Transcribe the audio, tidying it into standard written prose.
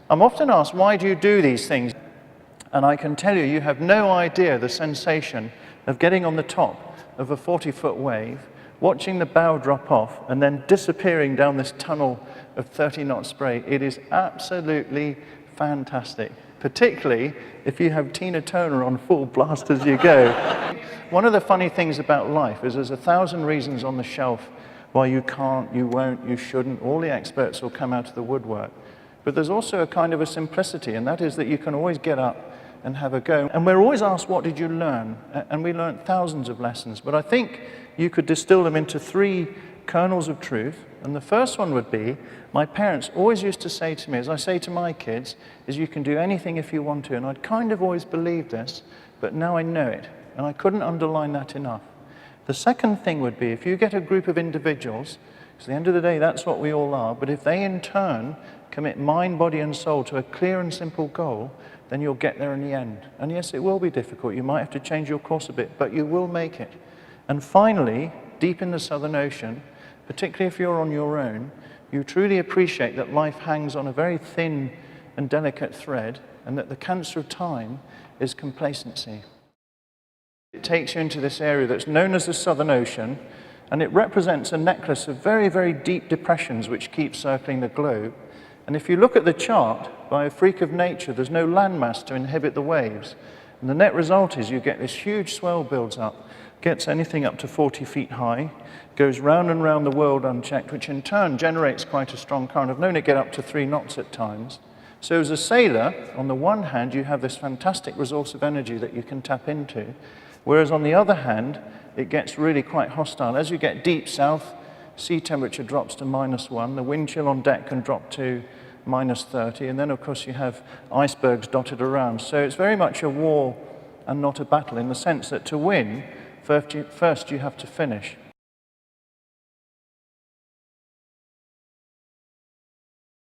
I'm often asked, why do you do these things? And I can tell you, you have no idea the sensation of getting on the top of a 40-foot wave, watching the bow drop off, and then disappearing down this tunnel of 30-knot spray. It is absolutely fantastic, particularly if you have Tina Turner on full blast as you go. One of the funny things about life is there's 1,000 reasons on the shelf why you can't, you won't, you shouldn't. All the experts will come out of the woodwork. But there's also a kind of a simplicity, and that is that you can always get up and have a go. And we're always asked, what did you learn? And we learned thousands of lessons. But I think you could distill them into 3 kernels of truth. And the first one would be, my parents always used to say to me, as I say to my kids, is you can do anything if you want to. And I'd kind of always believed this, but now I know it. And I couldn't underline that enough. The second thing would be, if you get a group of individuals, because at the end of the day, that's what we all are, but if they in turn commit mind, body, and soul to a clear and simple goal, then you'll get there in the end. And yes, it will be difficult. You might have to change your course a bit, but you will make it. And finally, deep in the Southern Ocean, particularly if you're on your own, you truly appreciate that life hangs on a very thin and delicate thread, and that the cancer of time is complacency. It takes you into this area that's known as the Southern Ocean, and it represents a necklace of very, very deep depressions which keep circling the globe. And if you look at the chart, by a freak of nature, there's no landmass to inhibit the waves. And the net result is you get this huge swell builds up, gets anything up to 40 feet high, goes round and round the world unchecked, which in turn generates quite a strong current. I've known it get up to 3 knots at times. So as a sailor, on the one hand, you have this fantastic resource of energy that you can tap into, whereas on the other hand, it gets really quite hostile. As you get deep south, sea temperature drops to -1, the wind chill on deck can drop to -30, and then of course you have icebergs dotted around. So it's very much a war and not a battle, in the sense that to win, first you have to finish.